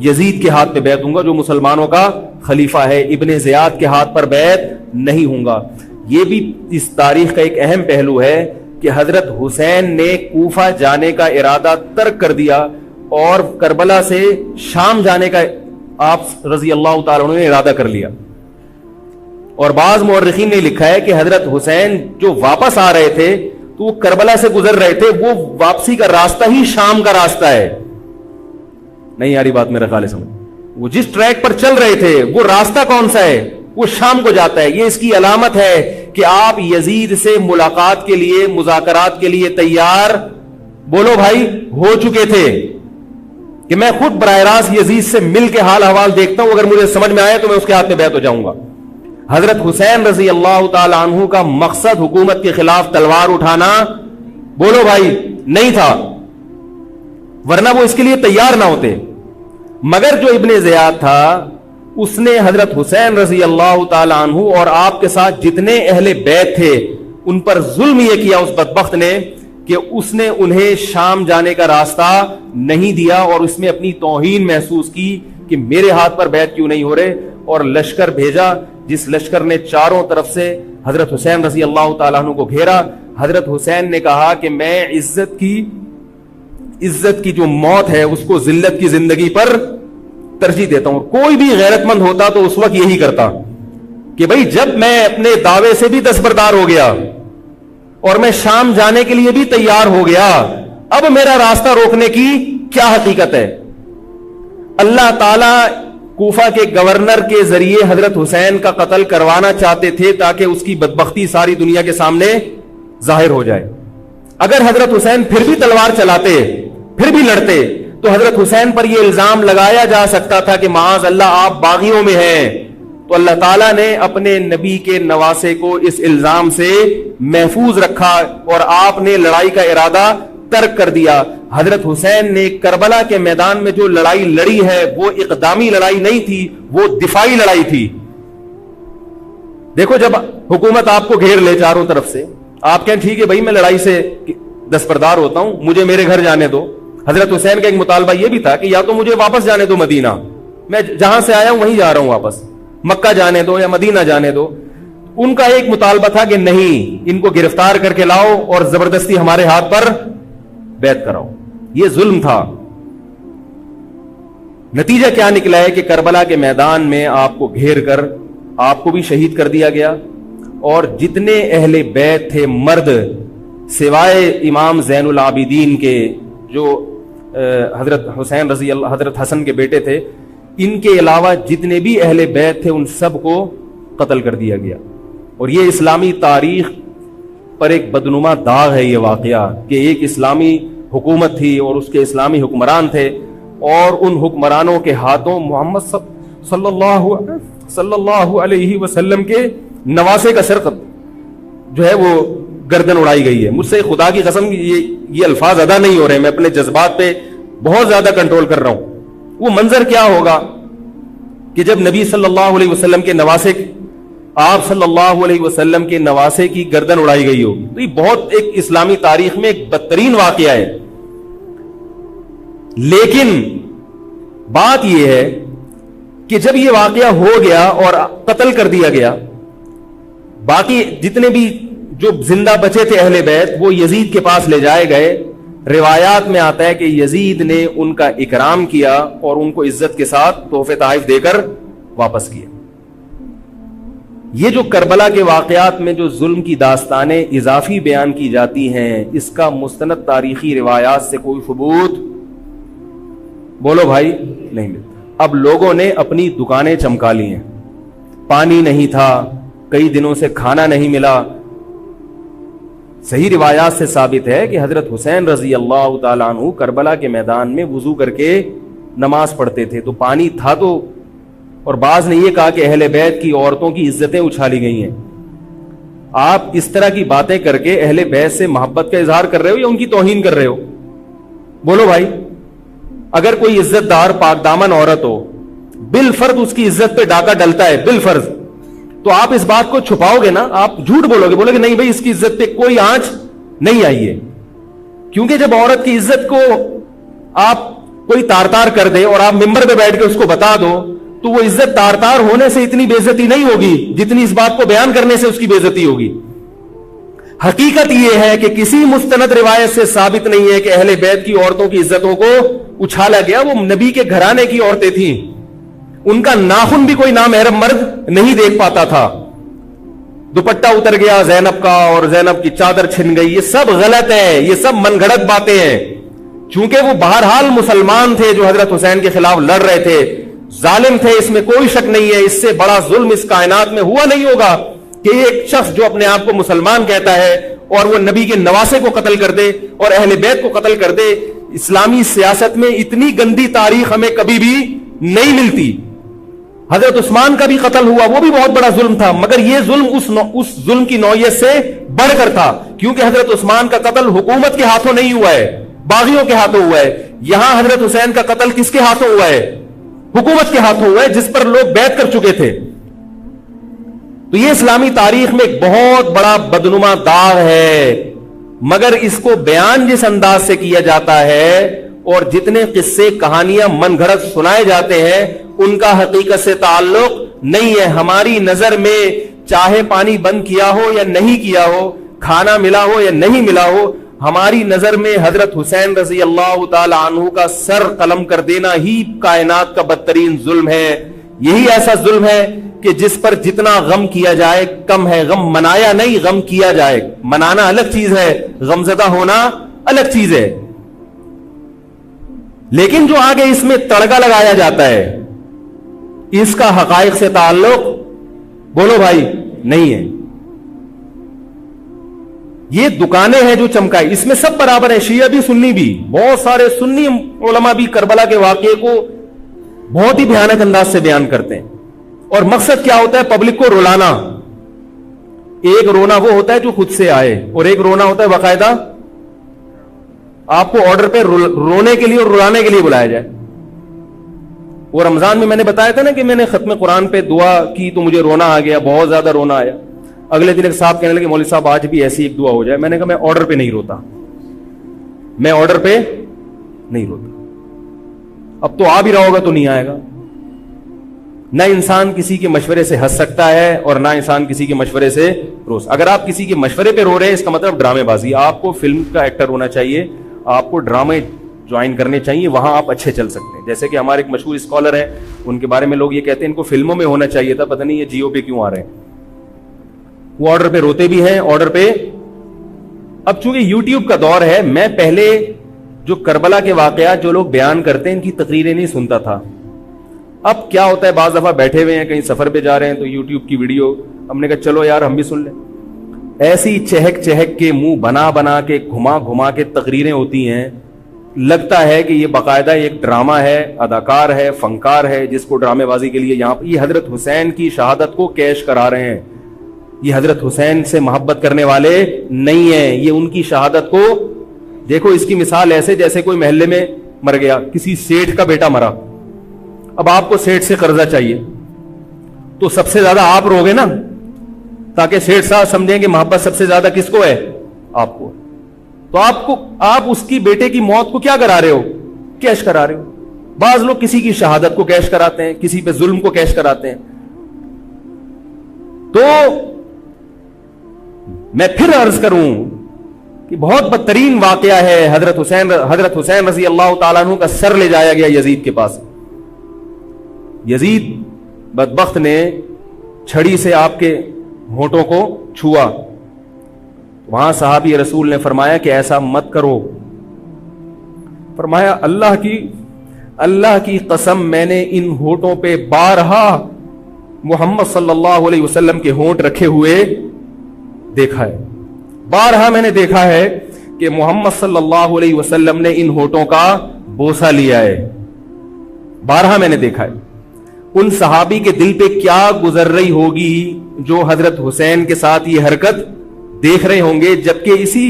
یزید کے ہاتھ پہ بیعت ہوں گا جو مسلمانوں کا خلیفہ ہے، ابن زیاد کے ہاتھ پر بیعت نہیں ہوں گا۔ یہ بھی اس تاریخ کا ایک اہم پہلو ہے کہ حضرت حسین نے کوفہ جانے کا ارادہ ترک کر دیا اور کربلا سے شام جانے کا آپ رضی اللہ تعالیٰ عنہ نے ارادہ کر لیا۔ اور بعض مورخین نے لکھا ہے کہ حضرت حسین جو واپس آ رہے تھے تو وہ کربلا سے گزر رہے تھے، وہ واپسی کا راستہ ہی شام کا راستہ ہے۔ نہیں یاری بات میرا خیال ہے سمجھ، وہ جس ٹریک پر چل رہے تھے وہ راستہ کون سا ہے؟ وہ شام کو جاتا ہے۔ یہ اس کی علامت ہے کہ آپ یزید سے ملاقات کے لیے، مذاکرات کے لیے تیار، بولو بھائی، ہو چکے تھے کہ میں خود براہ راست یزید سے مل کے حال احوال دیکھتا ہوں، اگر مجھے سمجھ میں آئے تو میں اس کے ہاتھ میں بیعت ہو جاؤں گا۔ حضرت حسین رضی اللہ تعالی عنہ کا مقصد حکومت کے خلاف تلوار اٹھانا، بولو بھائی، نہیں تھا، ورنہ وہ اس کے لیے تیار نہ ہوتے۔ مگر جو ابن زیاد تھا اس نے حضرت حسین رضی اللہ تعالی عنہ اور آپ کے ساتھ جتنے اہل بیت تھے ان پر ظلم یہ کیا اس بدبخت نے کہ اس نے انہیں شام جانے کا راستہ نہیں دیا اور اس میں اپنی توہین محسوس کی کہ میرے ہاتھ پر بیعت کیوں نہیں ہو رہے، اور لشکر بھیجا جس لشکر نے چاروں طرف سے حضرت حسین رضی اللہ تعالیٰ عنہ کو گھیرا۔ حضرت حسین نے کہا کہ میں عزت کی جو موت ہے اس کو ذلت کی زندگی پر ترجیح دیتا ہوں۔ کوئی بھی غیرت مند ہوتا تو اس وقت یہی کرتا کہ بھئی جب میں اپنے دعوے سے بھی دستبردار ہو گیا اور میں شام جانے کے لیے بھی تیار ہو گیا، اب میرا راستہ روکنے کی کیا حقیقت ہے؟ اللہ تعالی کوفہ کے گورنر کے ذریعے حضرت حسین کا قتل کروانا چاہتے تھے تاکہ اس کی بدبختی ساری دنیا کے سامنے ظاہر ہو جائے۔ اگر حضرت حسین پھر بھی تلوار چلاتے، پھر بھی لڑتے، تو حضرت حسین پر یہ الزام لگایا جا سکتا تھا کہ معاذ اللہ آپ باغیوں میں ہیں۔ تو اللہ تعالیٰ نے اپنے نبی کے نواسے کو اس الزام سے محفوظ رکھا اور آپ نے لڑائی کا ارادہ ترک کر دیا۔ حضرت حسین نے کربلا کے میدان میں جو لڑائی لڑی ہے وہ اقدامی لڑائی نہیں تھی، وہ دفاعی لڑائی تھی۔ دیکھو جب حکومت آپ کو گھیر لے چاروں طرف سے، آپ کہیں ٹھیک ہے بھائی میں لڑائی سے دستبردار ہوتا ہوں، مجھے میرے گھر جانے دو۔ حضرت حسین کا ایک مطالبہ یہ بھی تھا کہ یا تو مجھے واپس جانے دو مدینہ، میں جہاں سے آیا ہوں وہیں جا رہا ہوں واپس، مکہ جانے دو یا مدینہ جانے دو۔ ان کا ایک مطالبہ تھا کہ نہیں، ان کو گرفتار کر کے لاؤ اور زبردستی ہمارے ہاتھ پر بیعت کراؤ۔ یہ ظلم تھا۔ نتیجہ کیا نکلا ہے کہ کربلا کے میدان میں آپ کو گھیر کر آپ کو بھی شہید کر دیا گیا، اور جتنے اہل بیت تھے مرد سوائے امام زین العابدین کے جو حضرت حسین رضی اللہ حضرت حسن کے بیٹے تھے، ان کے علاوہ جتنے بھی اہل بیت تھے ان سب کو قتل کر دیا گیا۔ اور یہ اسلامی تاریخ پر ایک بدنما داغ ہے یہ واقعہ کہ ایک اسلامی حکومت تھی اور اس کے اسلامی حکمران تھے، اور ان حکمرانوں کے ہاتھوں محمد صلی اللہ علیہ وسلم کے نواسے کا سر جو ہے وہ گردن اڑائی گئی ہے۔ مجھ سے خدا کی قسم یہ الفاظ ادا نہیں ہو رہے، میں اپنے جذبات پہ بہت زیادہ کنٹرول کر رہا ہوں۔ وہ منظر کیا ہوگا کہ جب نبی صلی اللہ علیہ وسلم کے نواسے، آپ صلی اللہ علیہ وسلم کے نواسے کی گردن اڑائی گئی ہوگی۔ تو یہ بہت ایک اسلامی تاریخ میں ایک بدترین واقعہ ہے۔ لیکن بات یہ ہے کہ جب یہ واقعہ ہو گیا اور قتل کر دیا گیا، باقی جتنے بھی جو زندہ بچے تھے اہل بیت وہ یزید کے پاس لے جائے گئے۔ روایات میں آتا ہے کہ یزید نے ان کا اکرام کیا اور ان کو عزت کے ساتھ تحفے تحائف دے کر واپس کیا۔ یہ جو کربلا کے واقعات میں جو ظلم کی داستانیں اضافی بیان کی جاتی ہیں، اس کا مستند تاریخی روایات سے کوئی ثبوت، بولو بھائی، نہیں ملتا۔ اب لوگوں نے اپنی دکانیں چمکا لی ہیں، پانی نہیں تھا، کئی دنوں سے کھانا نہیں ملا۔ صحیح روایات سے ثابت ہے کہ حضرت حسین رضی اللہ تعالیٰ عنہ کربلا کے میدان میں وضو کر کے نماز پڑھتے تھے، تو پانی تھا تو، اور بعض نے یہ کہا کہ اہل بیت کی عورتوں کی عزتیں اچھالی گئی ہیں۔ آپ اس طرح کی باتیں کر کے اہل بیت سے محبت کا اظہار کر رہے ہو یا ان کی توہین کر رہے ہو؟ بولو بھائی۔ اگر کوئی عزت دار پاک دامن عورت ہو، بالفرض اس کی عزت پہ ڈاکہ ڈلتا ہے، بالفرض، تو آپ اس بات کو چھپاؤ گے نا، آپ جھوٹ بولو گے، بولو گے نہیں بھائی اس کی عزت پہ کوئی آنچ نہیں آئی ہے۔ کیونکہ جب عورت کی عزت کو آپ کوئی تار تار کر دے اور آپ ممبر پہ بیٹھ کے اس کو بتا دو تو وہ عزت تار تار ہونے سے اتنی بے عزتی نہیں ہوگی جتنی اس بات کو بیان کرنے سے اس کی بے عزتی ہوگی. حقیقت یہ ہے کہ کسی مستند روایت سے ثابت نہیں ہے کہ اہل بیت کی عورتوں کی عزتوں کو اچھالا گیا. وہ نبی کے گھرانے کی عورتیں تھیں, ان کا ناخن بھی کوئی نامحرم مرد نہیں دیکھ پاتا تھا. دوپٹہ اتر گیا زینب کا اور زینب کی چادر چھن گئی, یہ سب غلط ہے, یہ سب من گھڑت باتیں ہیں. چونکہ وہ بہرحال مسلمان تھے جو حضرت حسین کے خلاف لڑ رہے تھے, ظالم تھے, اس میں کوئی شک نہیں ہے. اس سے بڑا ظلم اس کائنات میں ہوا نہیں ہوگا کہ ایک شخص جو اپنے آپ کو مسلمان کہتا ہے اور وہ نبی کے نواسے کو قتل کر دے اور اہل بیت کو قتل کر دے. اسلامی سیاست میں اتنی گندی تاریخ ہمیں کبھی بھی نہیں ملتی. حضرت عثمان کا بھی قتل ہوا, وہ بھی بہت بڑا ظلم تھا, مگر یہ ظلم اس ظلم کی نوعیت سے بڑھ کر تھا, کیونکہ حضرت عثمان کا قتل حکومت کے ہاتھوں نہیں ہوا ہے, باغیوں کے ہاتھوں ہوا ہے. یہاں حضرت حسین کا قتل کس کے ہاتھوں ہوا ہے؟ حکومت کے ہاتھوں ہوا ہے, جس پر لوگ بیعت کر چکے تھے. تو یہ اسلامی تاریخ میں ایک بہت بڑا بدنما داغ ہے, مگر اس کو بیان جس انداز سے کیا جاتا ہے اور جتنے قصے کہانیاں من گھڑت سنائے جاتے ہیں ان کا حقیقت سے تعلق نہیں ہے. ہماری نظر میں چاہے پانی بند کیا ہو یا نہیں کیا ہو, کھانا ملا ہو یا نہیں ملا ہو, ہماری نظر میں حضرت حسین رضی اللہ تعالی عنہ کا سر قلم کر دینا ہی کائنات کا بدترین ظلم ہے. یہی ایسا ظلم ہے کہ جس پر جتنا غم کیا جائے کم ہے. غم منایا نہیں, غم کیا جائے. منانا الگ چیز ہے, غمزدہ ہونا الگ چیز ہے. لیکن جو آگے اس میں تڑکا لگایا جاتا ہے اس کا حقائق سے تعلق بولو بھائی نہیں ہے. یہ دکانیں ہیں جو چمکائی, اس میں سب برابر ہیں, شیعہ بھی سنی بھی. بہت سارے سنی علماء بھی کربلا کے واقعے کو بہت ہی بھیانک انداز سے بیان کرتے ہیں, اور مقصد کیا ہوتا ہے؟ پبلک کو رلانا. ایک رونا وہ ہوتا ہے جو خود سے آئے, اور ایک رونا ہوتا ہے باقاعدہ آپ کو آرڈر پہ رونے کے لیے اور رلانے کے لیے بلایا جائے. وہ رمضان میں نے بتایا تھا نا کہ میں نے ختم قرآن پہ دعا کی تو مجھے رونا آ گیا, بہت زیادہ رونا آیا. اگلے دن ایک صاحب کہنے لگے مولوی صاحب آج بھی ایسی ایک دعا ہو جائے. میں نے کہا میں آرڈر پہ نہیں روتا, میں آرڈر پہ نہیں روتا. اب تو آ بھی رہا ہوگا تو نہیں آئے گا. نہ انسان کسی کے مشورے سے ہنس سکتا ہے اور نہ انسان کسی کے مشورے سے رو. اگر آپ کسی کے مشورے پہ رو رہے ہیں اس کا مطلب ڈرامے بازی. آپ کو فلم کا ایکٹر ہونا چاہیے, آپ کو ڈرامے جوائن کرنے چاہیے, وہاں آپ اچھے چل سکتے ہیں. جیسے کہ ہمارے ایک مشہور اسکالر ہیں, ان کے بارے میں لوگ یہ کہتے ہیں ان کو فلموں میں ہونا چاہیے تھا, پتہ نہیں یہ جیو پہ کیوں آ رہے ہیں. وہ آرڈر پہ روتے بھی ہیں, آرڈر پہ. اب چونکہ یوٹیوب کا دور ہے, میں پہلے جو کربلا کے واقعات جو لوگ بیان کرتے ہیں ان کی تقریریں نہیں سنتا تھا. اب کیا ہوتا ہے, بعض دفعہ بیٹھے ہوئے ہیں کہیں سفر پہ جا رہے ہیں تو یوٹیوب کی ویڈیو, ہم نے کہا چلو یار ہم بھی سن لیں. ایسی چہک چہک کے منہ بنا بنا کے گھما گھما کے تقریریں ہوتی ہیں, لگتا ہے کہ یہ باقاعدہ ایک ڈرامہ ہے, اداکار ہے, فنکار ہے جس کو ڈرامے بازی کے لیے یہاں. یہ حضرت حسین کی شہادت کو کیش کرا رہے ہیں. یہ حضرت حسین سے محبت کرنے والے نہیں ہیں, یہ ان کی شہادت کو دیکھو. اس کی مثال ایسے جیسے کوئی محلے میں مر گیا, کسی سیٹھ کا بیٹا مرا, اب آپ کو سیٹھ سے قرضہ چاہیے تو سب سے زیادہ آپ روگے نا, تاکہ سیٹھ صاحب سمجھیں کہ محبت سب سے زیادہ کس کو ہے؟ آپ کو. تو آپ اس کی بیٹے کی موت کو کیا کرا رہے ہو؟ کیش کرا رہے ہو. بعض لوگ کسی کی شہادت کو کیش کراتے ہیں, کسی پہ ظلم کو کیش کراتے ہیں. تو میں پھر عرض کروں کہ بہت بدترین واقعہ ہے. حضرت حسین رضی اللہ تعالیٰ عنہ کا سر لے جایا گیا یزید کے پاس. یزید بدبخت نے چھڑی سے آپ کے ہونٹوں کو چھوا. وہاں صحابی رسول نے فرمایا کہ ایسا مت کرو. فرمایا اللہ کی قسم میں نے ان ہونٹوں پہ بارہا محمد صلی اللہ علیہ وسلم کے ہونٹ رکھے ہوئے دیکھا ہے. بارہا میں نے دیکھا ہے کہ محمد صلی اللہ علیہ وسلم نے ان ہونٹوں کا بوسہ لیا ہے. بارہا میں نے دیکھا ہے. ان صحابی کے دل پہ کیا گزر رہی ہوگی جو حضرت حسین کے ساتھ یہ حرکت دیکھ رہے ہوں گے, جبکہ اسی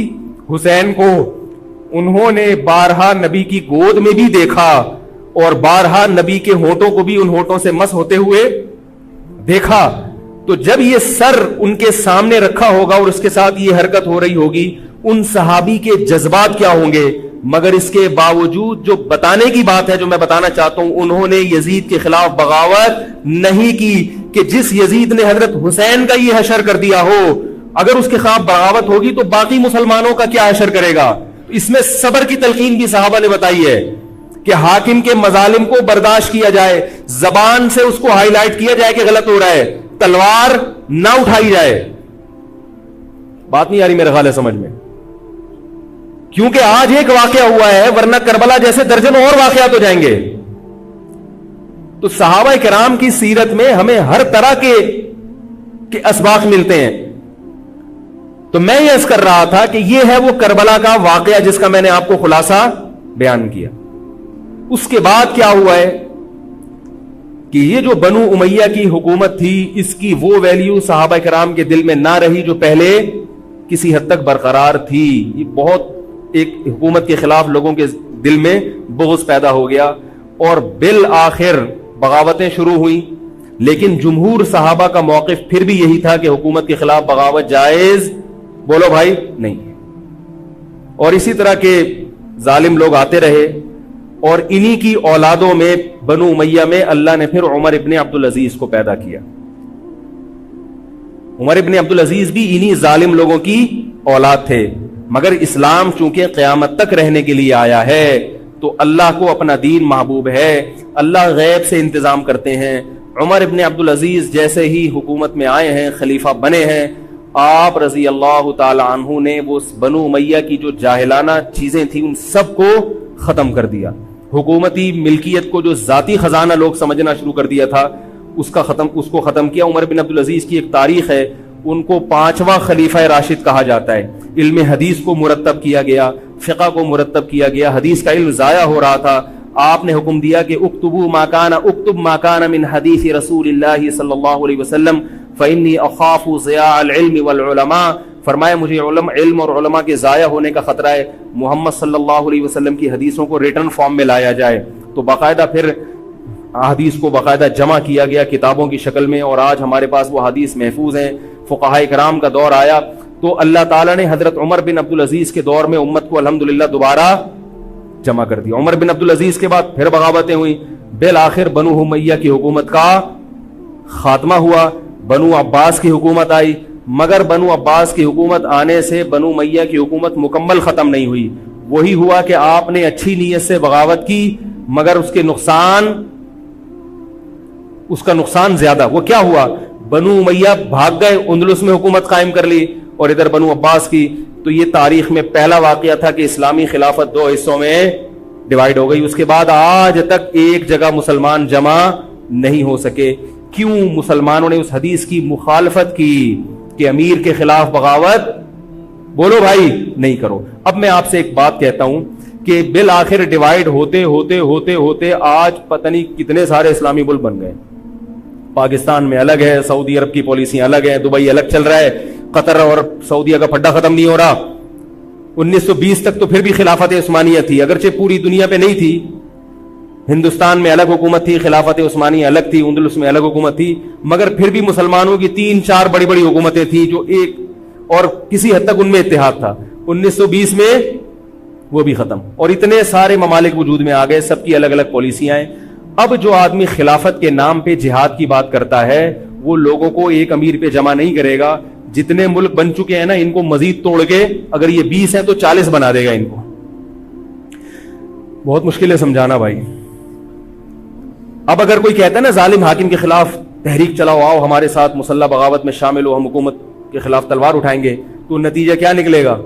حسین کو انہوں نے بارہا نبی کی گود میں بھی دیکھا اور بارہا نبی کے ہونٹوں کو بھی ان ہونٹوں سے مس ہوتے ہوئے دیکھا. تو جب یہ سر ان کے سامنے رکھا ہوگا اور اس کے ساتھ یہ حرکت ہو رہی ہوگی, ان صحابی کے جذبات کیا ہوں گے؟ مگر اس کے باوجود جو بتانے کی بات ہے، جو میں بتانا چاہتا ہوں، انہوں نے یزید کے خلاف بغاوت نہیں کی کہ جس یزید نے حضرت حسین کا یہ حشر کر دیا ہو، اگر اس کے خلاف بغاوت ہوگی تو باقی مسلمانوں کا کیا حشر کرے گا. اس میں صبر کی تلقین بھی صحابہ نے بتائی ہے کہ حاکم کے مظالم کو برداشت کیا جائے، زبان سے اس کو ہائی لائٹ کیا جائے کہ غلط ہو رہا ہے، تلوار نہ اٹھائی جائے. بات نہیں آ رہی میرے خیال ہے سمجھ میں؟ کیونکہ آج ایک واقعہ ہوا ہے، ورنہ کربلا جیسے درجنوں اور واقعات ہو جائیں گے. تو صحابہ کرام کی سیرت میں ہمیں ہر طرح کے اسباق ملتے ہیں. تو میں یہ عرض کر رہا تھا کہ یہ ہے وہ کربلا کا واقعہ جس کا میں نے آپ کو خلاصہ بیان کیا. اس کے بعد کیا ہوا ہے کہ یہ جو بنو امیہ کی حکومت تھی، اس کی وہ ویلیو صحابہ کرام کے دل میں نہ رہی جو پہلے کسی حد تک برقرار تھی. یہ بہت ایک حکومت کے خلاف لوگوں کے دل میں بغض پیدا ہو گیا اور بالآخر بغاوتیں شروع ہوئیں. لیکن جمہور صحابہ کا موقف پھر بھی یہی تھا کہ حکومت کے خلاف بغاوت جائز، بولو بھائی، نہیں. اور اسی طرح کے ظالم لوگ آتے رہے اور انہی کی اولادوں میں بنو امیہ میں اللہ نے پھر عمر ابن عبدالعزیز کو پیدا کیا. عمر ابن عبدالعزیز بھی انہی ظالم لوگوں کی اولاد تھے، مگر اسلام چونکہ قیامت تک رہنے کے لیے آیا ہے تو اللہ کو اپنا دین محبوب ہے، اللہ غیب سے انتظام کرتے ہیں. عمر ابن عبدالعزیز جیسے ہی حکومت میں آئے ہیں، خلیفہ بنے ہیں، آپ رضی اللہ تعالی عنہ نے وہ بنو امیہ کی جو جاہلانہ چیزیں تھیں ان سب کو ختم کر دیا. حکومتی ملکیت کو جو ذاتی خزانہ لوگ سمجھنا شروع کر دیا تھا اس کو ختم کیا. عمر بن عبدالعزیز کی ایک تاریخ ہے، ان کو 5واں خلیفہ راشد کہا جاتا ہے. علم حدیث کو مرتب کیا گیا، فقہ کو مرتب کیا گیا، حدیث کا علم ضائع ہو رہا تھا. آپ نے حکم دیا کہ اکتب ما کان من حدیث رسول اللہ صلی اللہ علیہ وسلم فإنی اخاف ضیاع العلم والعلماء. فرمایا مجھے علم اور علماء کے ضائع ہونے کا خطرہ ہے، محمد صلی اللہ علیہ وسلم کی حدیثوں کو ریٹن فارم میں لایا جائے. تو باقاعدہ پھر حدیث کو باقاعدہ جمع کیا گیا کتابوں کی شکل میں، اور آج ہمارے پاس وہ حدیث محفوظ ہیں. فقہاء کرام کا دور آیا تو اللہ تعالیٰ نے حضرت عمر بن عبدالعزیز کے دور میں امت کو الحمدللہ دوبارہ جمع کر دیا. عمر بن عبدالعزیز کے بعد پھر بغاوتیں ہوئیں، بالآخر بنو امیہ کی حکومت کا خاتمہ ہوا، بنو عباس کی حکومت آئی. مگر بنو عباس کی حکومت آنے سے بنو امیہ کی حکومت مکمل ختم نہیں ہوئی. وہی ہوا کہ آپ نے اچھی نیت سے بغاوت کی مگر اس کا نقصان زیادہ. وہ کیا ہوا؟ بنو امیہ بھاگ گئے، اندلس میں حکومت قائم کر لی، اور ادھر بنو عباس کی. تو یہ تاریخ میں پہلا واقعہ تھا کہ اسلامی خلافت 2 حصوں میں ڈیوائیڈ ہو گئی. اس کے بعد آج تک ایک جگہ مسلمان جمع نہیں ہو سکے. کیوں؟ مسلمانوں نے اس حدیث کی مخالفت کی کہ امیر کے خلاف بغاوت، بولو بھائی، نہیں کرو. اب میں آپ سے ایک بات کہتا ہوں کہ بالآخر ڈیوائیڈ ہوتے ہوتے ہوتے ہوتے آج پتہ نہیں کتنے سارے اسلامی ملک بن گئے. پاکستان میں الگ ہے، سعودی عرب کی پالیسیاں الگ ہیں، دبئی الگ چل رہا ہے، قطر اور سعودیہ کا پھڈا ختم نہیں ہو رہا. 1920 تک تو پھر بھی خلافت عثمانیہ تھی، اگرچہ پوری دنیا پہ نہیں تھی. ہندوستان میں الگ حکومت تھی، خلافت عثمانیہ الگ تھی، اندلس میں الگ حکومت تھی، مگر پھر بھی مسلمانوں کی 3-4 بڑی بڑی حکومتیں تھیں جو ایک اور کسی حد تک ان میں اتحاد تھا. 1920 میں وہ بھی ختم، اور اتنے سارے ممالک وجود میں آ گئے، سب کی الگ الگ پالیسیاں ہیں. اب جو آدمی خلافت کے نام پہ جہاد کی بات کرتا ہے وہ لوگوں کو ایک امیر پہ جمع نہیں کرے گا. جتنے ملک بن چکے ہیں نا، ان کو مزید توڑ کے اگر یہ 20 ہیں تو 40 بنا دے گا. ان کو بہت مشکل ہے سمجھانا بھائی. اب اگر کوئی کہتا ہے نا ظالم حاکم کے خلاف تحریک چلاؤ، آؤ ہمارے ساتھ مسلح بغاوت میں شامل ہو، ہم حکومت کے خلاف تلوار اٹھائیں گے، تو نتیجہ کیا نکلے گا؟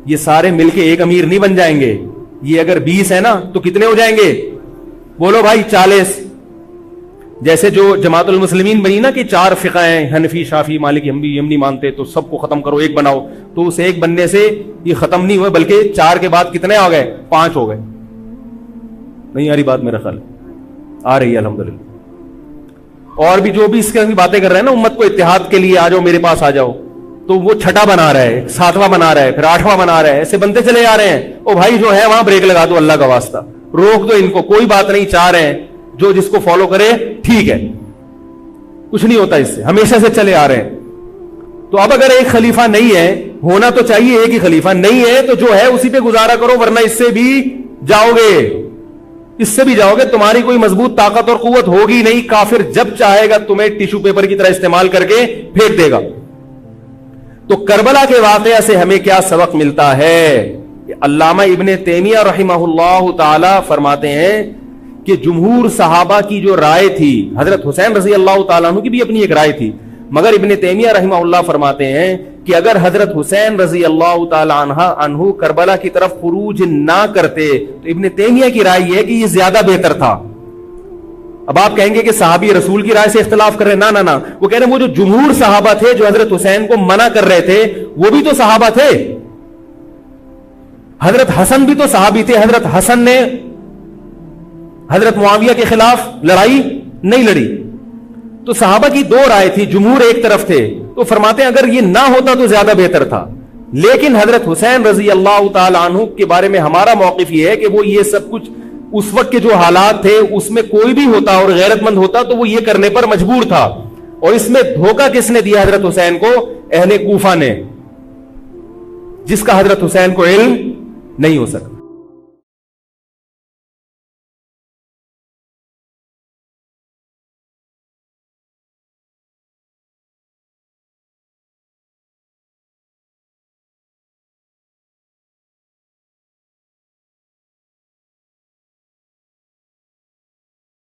یہ سارے مل کے ایک امیر نہیں بن جائیں گے. یہ اگر 20 ہے نا تو کتنے ہو جائیں گے؟ بولو بھائی، 40. جیسے جو جماعت المسلمین بنی نا کہ 4 فقہ ہیں، حنفی، شافعی، مالکی، ہم نہیں مانتے، تو سب کو ختم کرو، ایک بناؤ. تو اس ایک بننے سے یہ ختم نہیں ہوئے، بلکہ 4 کے بعد کتنے آ گئے؟ 5 ہو گئے. نہیں آ رہی بات؟ میرا خیال آ رہی ہے الحمدللہ. اور بھی جو بھی اس کی باتیں کر رہے ہیں نا امت کو اتحاد کے لیے، آ جاؤ میرے پاس آ جاؤ، تو وہ 6واں بنا رہا ہے، 7واں بنا رہا ہے، پھر 8واں بنا رہا ہے، ایسے بنتے چلے جا رہے ہیں. او بھائی جو ہے وہاں بریک لگا دو، اللہ کا واسطہ روک دو ان کو. کوئی بات نہیں، 4 ہیں، جو جس کو فالو کرے ٹھیک ہے، کچھ نہیں ہوتا اس سے، ہمیشہ سے چلے آ رہے ہیں. تو اب اگر ایک خلیفہ نہیں ہے, ہونا تو چاہیے ایک ہی خلیفہ, نہیں ہے تو جو ہے اسی پہ گزارا کرو, ورنہ اس سے بھی جاؤ گے, تمہاری کوئی مضبوط طاقت اور قوت ہوگی نہیں. کافر جب چاہے گا تمہیں ٹیشو پیپر کی طرح استعمال کر کے پھینک دے گا. تو کربلا کے واقعہ سے ہمیں کیا سبق ملتا ہے؟ علامہ ابن تیمیہ رحمہ اللہ تعالی فرماتے ہیں کہ جمہور صحابہ کی جو رائے تھی, حضرت حسین رضی اللہ تعالیٰ عنہ کی بھی اپنی ایک رائے تھی, مگر ابن تیمیہ رحمہ اللہ فرماتے ہیں کہ اگر حضرت حسین رضی اللہ تعالیٰ عنہ کربلا کی طرف خروج نہ کرتے تو ابن تیمیہ کی رائے یہ ہے کہ یہ زیادہ بہتر تھا. اب آپ کہیں گے کہ صحابی رسول کی رائے سے اختلاف کر رہے ہیں, نہ, وہ کہہ رہے ہیں وہ جو جمہور صحابہ تھے جو حضرت حسین کو منع کر رہے تھے وہ بھی تو صحابہ تھے. حضرت حسن بھی تو صحابی تھے. حضرت حسن نے حضرت معاویہ کے خلاف لڑائی نہیں لڑی. تو صحابہ کی دو رائے تھی, جمہور ایک طرف تھے. تو فرماتے ہیں اگر یہ نہ ہوتا تو زیادہ بہتر تھا. لیکن حضرت حسین رضی اللہ تعالی عنہ کے بارے میں ہمارا موقف یہ ہے کہ وہ یہ سب کچھ اس وقت کے جو حالات تھے اس میں کوئی بھی ہوتا اور غیرت مند ہوتا تو وہ یہ کرنے پر مجبور تھا. اور اس میں دھوکہ کس نے دیا حضرت حسین کو؟ اہل کوفہ نے, جس کا حضرت حسین کو علم نہیں ہو سکتا.